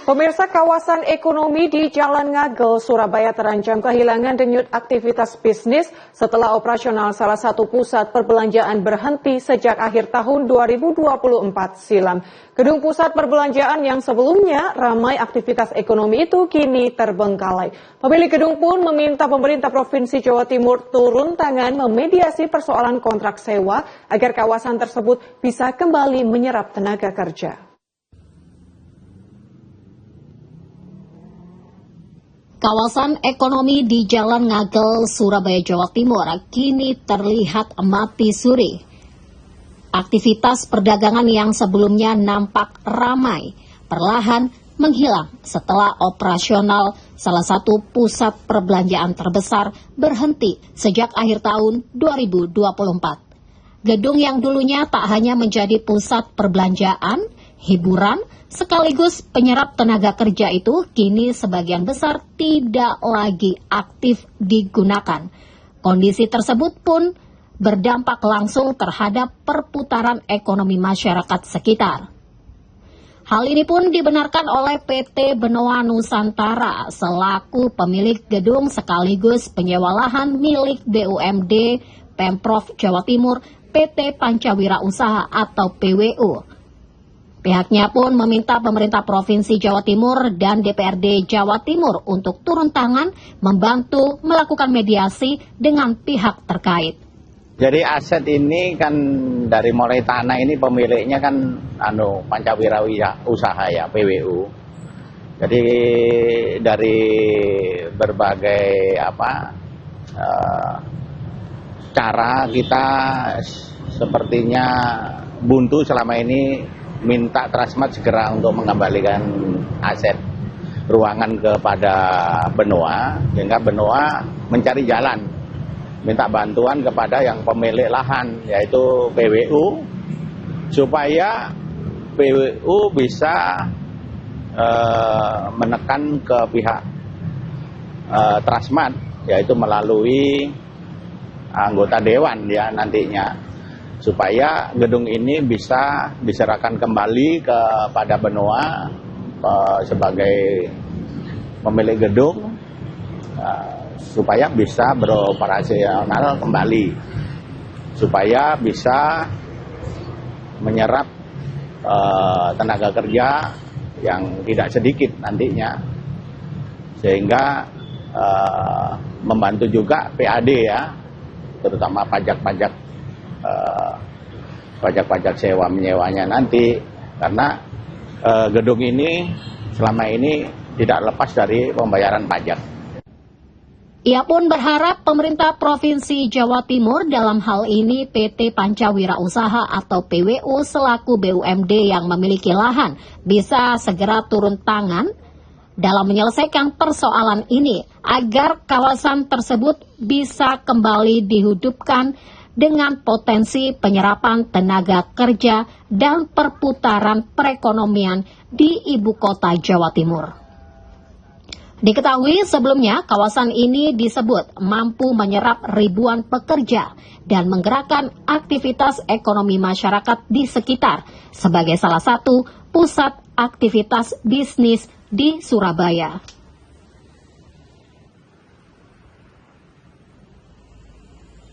Pemirsa, kawasan ekonomi di Jalan Ngagel, Surabaya terancam kehilangan denyut aktivitas bisnis setelah operasional salah satu pusat perbelanjaan berhenti sejak akhir tahun 2024 silam. Gedung pusat perbelanjaan yang sebelumnya ramai aktivitas ekonomi itu kini terbengkalai. Pemilik gedung pun meminta pemerintah Provinsi Jawa Timur turun tangan memediasi persoalan kontrak sewa agar kawasan tersebut bisa kembali menyerap tenaga kerja. Kawasan ekonomi di Jalan Ngagel, Surabaya, Jawa Timur kini terlihat mati suri. Aktivitas perdagangan yang sebelumnya nampak ramai perlahan menghilang setelah operasional salah satu pusat perbelanjaan terbesar berhenti sejak akhir tahun 2024. Gedung yang dulunya tak hanya menjadi pusat perbelanjaan, hiburan, sekaligus penyerap tenaga kerja itu kini sebagian besar tidak lagi aktif digunakan. Kondisi tersebut pun berdampak langsung terhadap perputaran ekonomi masyarakat sekitar. Hal ini pun dibenarkan oleh PT Benoa Nusantara selaku pemilik gedung sekaligus penyewa lahan milik BUMD Pemprov Jawa Timur PT Pancawira Usaha atau PWU. Pihaknya pun meminta pemerintah Provinsi Jawa Timur dan DPRD Jawa Timur untuk turun tangan membantu melakukan mediasi dengan pihak terkait. Jadi aset ini kan dari mulai tanah ini pemiliknya kan Pancawira Usaha ya, PWU. Jadi dari berbagai cara kita sepertinya buntu selama ini minta Transmart segera untuk mengembalikan aset ruangan kepada Benoa, sehingga Benoa mencari jalan, minta bantuan kepada yang pemilik lahan, yaitu PWU, supaya PWU bisa menekan ke pihak Transmart, yaitu melalui anggota dewan ya nantinya, supaya gedung ini bisa diserahkan kembali kepada Benoa sebagai pemilik gedung, supaya bisa beroperasional kembali, supaya bisa menyerap tenaga kerja yang tidak sedikit nantinya, sehingga membantu juga PAD ya, terutama pajak-pajak sewa menyewanya nanti, karena gedung ini selama ini tidak lepas dari pembayaran pajak. Ia pun berharap pemerintah Provinsi Jawa Timur, dalam hal ini PT Pancawira Usaha atau PWU selaku BUMD yang memiliki lahan, bisa segera turun tangan dalam menyelesaikan persoalan ini agar kawasan tersebut bisa kembali dihidupkan dengan potensi penyerapan tenaga kerja dan perputaran perekonomian di ibu kota Jawa Timur. Diketahui sebelumnya kawasan ini disebut mampu menyerap ribuan pekerja dan menggerakkan aktivitas ekonomi masyarakat di sekitar sebagai salah satu pusat aktivitas bisnis di Surabaya.